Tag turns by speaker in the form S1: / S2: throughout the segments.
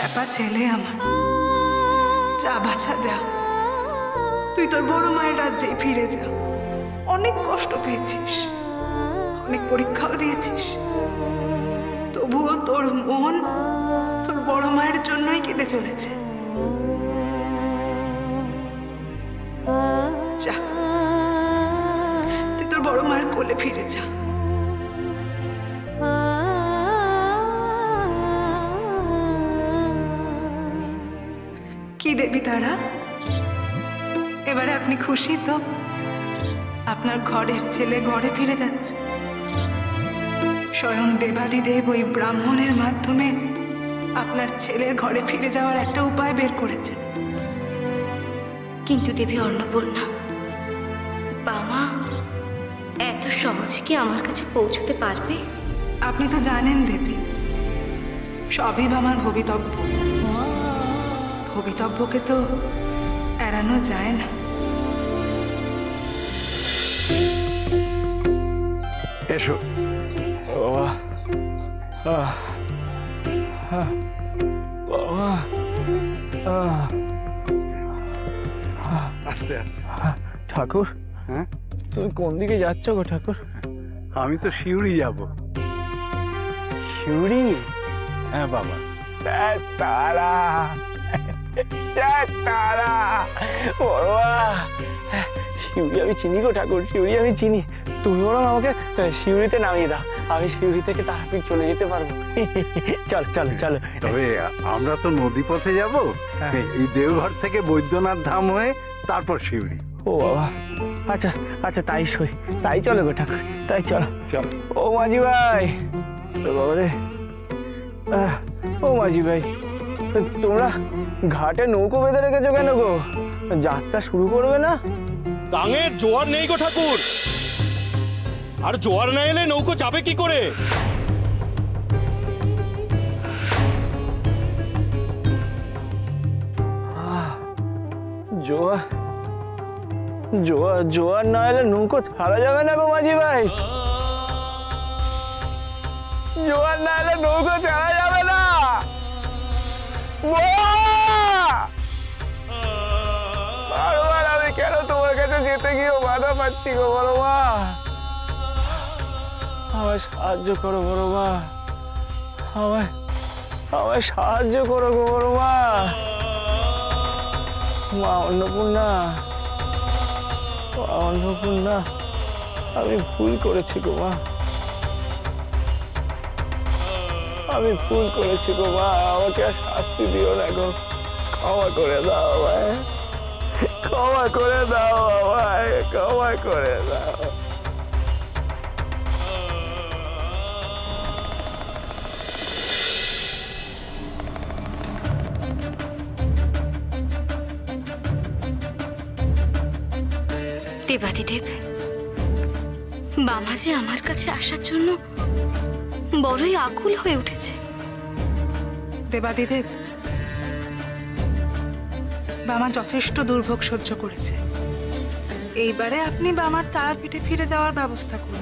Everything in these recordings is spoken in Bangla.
S1: খ্যাপা ছেলে আমার, যা বাছা যা, তুই তোর বড় মায়ের রাজ্যেই ফিরে যা। অনেক কষ্ট পেয়েছিস, অনেক পরীক্ষাও দিয়েছিস, তবুও তোর মন তোর বড় মায়ের জন্যই কেঁদে চলেছে। যা, তুই তোর বড় মায়ের কোলে ফিরে যা। কি দেবী তারা, এবারে আপনি খুশি তো? আপনার ঘরের ছেলে ঘরে ফিরে যাচ্ছে। স্বয়ং দেবাদিদেব ওই ব্রাহ্মণের মাধ্যমে আপনার ছেলের ঘরে ফিরে যাওয়ার একটা উপায় বের করেছে।
S2: কিন্তু দেবী অন্নপূর্ণা, বাবা এত সহজে কি আমার কাছে পৌঁছতে পারবে?
S1: আপনি তো জানেন দেবী, সবই আমার ভবিতব্য। ভবিতব্যকে তো এড়ানো যায় না।
S3: এসো। আস্তে আস্তে।
S4: ঠাকুর,
S3: হ্যাঁ
S4: তুমি কোন দিকে যাচ্ছ গো ঠাকুর?
S3: আমি তো শিউরি যাব।
S4: শিউরি?
S3: হ্যাঁ বাবা।
S4: তারা তারা শিউরি আমি চিনি গো ঠাকুর, শিউরি আমি চিনি। তুমি বরং আমাকে শিউরিতে নামিয়ে দাও, আমি শিউরি থেকে তারাপীঠ চলে যেতে পারবো। চল চলো চলো।
S3: তবে আমরা তো নদী পথে যাব, এই দেওঘর থেকে বৈদ্যনাথ ধাম হয়ে তারপর শিউরি।
S4: ও বাবা, আচ্ছা আচ্ছা তাই সই, তাই চলো গো ঠাকুর, তাই চলো।
S3: চল।
S4: ও মাঝি ভাই, বাবা রে, ও মাঝি ভাই, তোমরা ঘাটে নৌকো বেঁধে রেখেছো কেন গো? যাত্রা শুরু করবে না?
S5: গাঙে জোয়ার নেই গো ঠাকুর, আর জোয়ার না এলে নৌকো যাবে কি করে?
S4: জোয়ার জোয়ার জোয়ার না এলে নৌকো ছাড়া যাবে না গো মাঝি ভাই, জোয়ার না এলে নৌকো ছাড়া যাবে না। বারবার আমি কেন তোমার কাছে যেতে গিয়েও বাধা পাচ্ছি গো বড় মা, আমায় সাহায্য করো বড় মা, আমায় আমায় সাহায্য করো গো বড় মা। মা অন্নপূর্ণা, অন্নপূর্ণা, আমি ভুল করেছি গো মা, আমি ভুল করেছি গো মা, আমাকে আর শাস্তি দিও না গো, ক্ষমা করে দাও আমায়, ক্ষমা করে দাও আমায়, ক্ষমা করে দাও।
S2: দেবাদিদেব, বাবা যে আমার কাছে আসার জন্য বড়ই আকুল হয়ে উঠেছে।
S1: দেবাদিদেব, বামা যথেষ্ট দুর্ভোগ সহ্য করেছে, এইবারে আপনি বামার তারাপীঠে ফিরে যাওয়ার ব্যবস্থা করুন।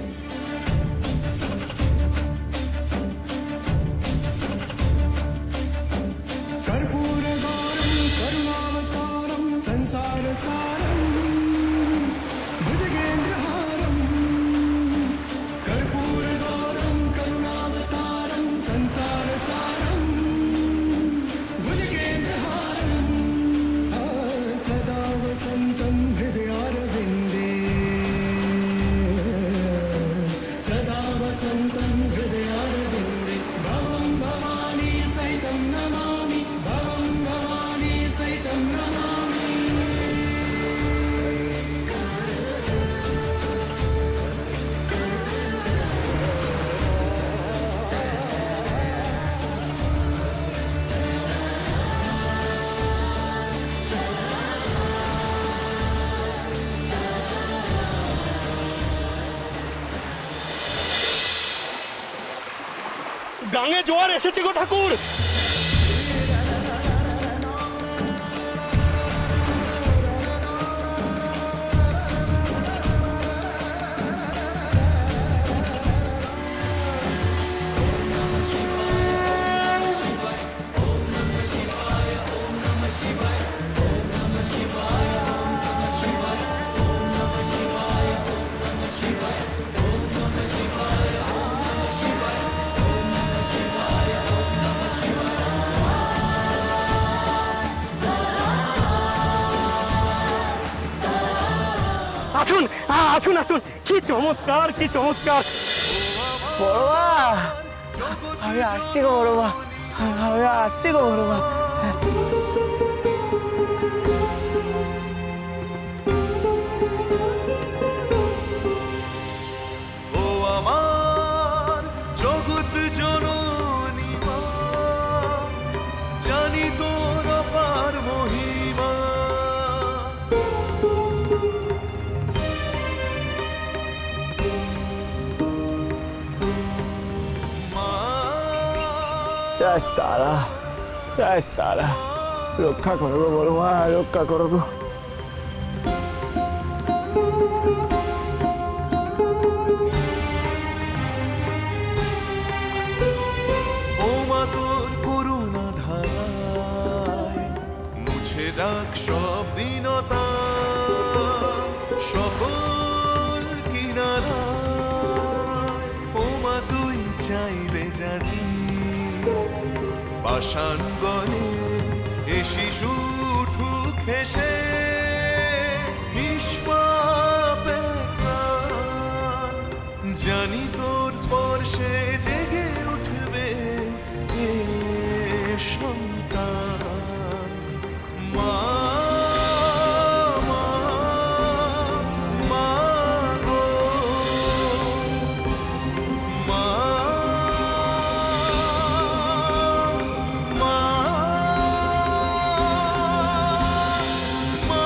S5: গাঙে জোয়ার এসেছে গো ঠাকুর।
S4: আসুন আসুন, কি চমৎকার, কি চমৎকার। বড়মা, আমি আসছি গো বড়মা, আমি আসছি গো বড়মা।
S6: ও আমার জগৎ জননী মা, জানি তোর অপার মহিমা।
S4: জয় তারা, জয় তারা, রক্ষা করো গো বড়মা, রক্ষা করো গো।
S6: ও মা তোর করুণা ধারায় মুছে যাক সব দীনতা, সকল কিনারায় ও মা তুই চাইলে জানি পাষাণ গলে এ শিশু উঠুক হেসে, নিষ্পাপে প্রাণ জানি তোর স্পর্শে জেগে উঠবে এ সন্তান। মা মা, মা গো, মা মা মা।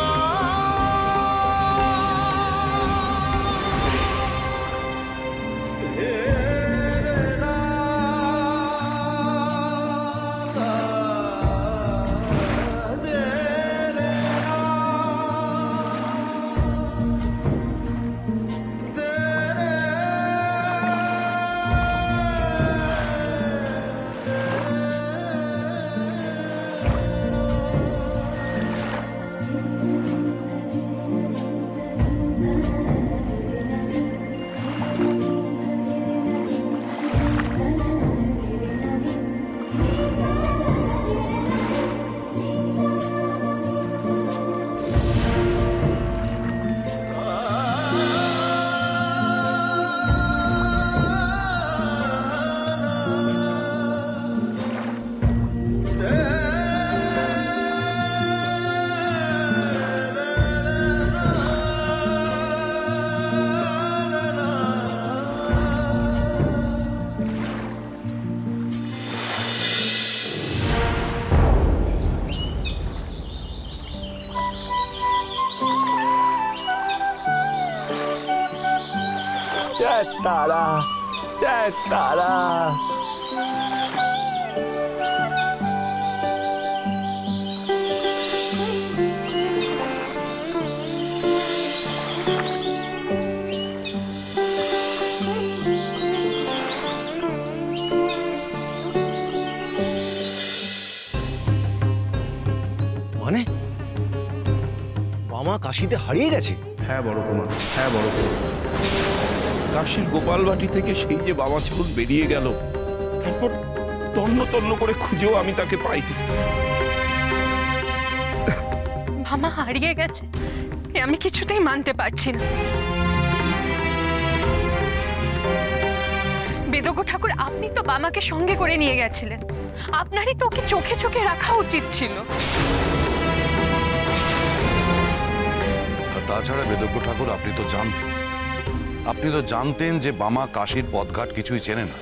S4: জয় তারা, জয় তারা।
S7: মানে মামা কাশিতে হারিয়ে গেছে?
S8: হ্যাঁ বড় কুমার, হ্যাঁ বড় কুমার, কাশীর গোপালবাটি থেকে সেই যে বাবা ছাগল বেরিয়ে গেল, তারপর তন্ন তন্ন করে খুঁজেও আমি তাকে পাইনি।
S9: মামা হারিয়ে গেছে এ আমি কিছুতেই মানতে পারছি না। বেদজ্ঞ ঠাকুর, আপনি তো বামাকে সঙ্গে করে নিয়ে গেছিলেন, আপনারই তো ওকে চোখে চোখে রাখা উচিত ছিল।
S10: তাছাড়া বেদজ্ঞ ঠাকুর, আপনি তো জানতেন যে বামা কাশীর পথঘাট কিছুই চেনে না।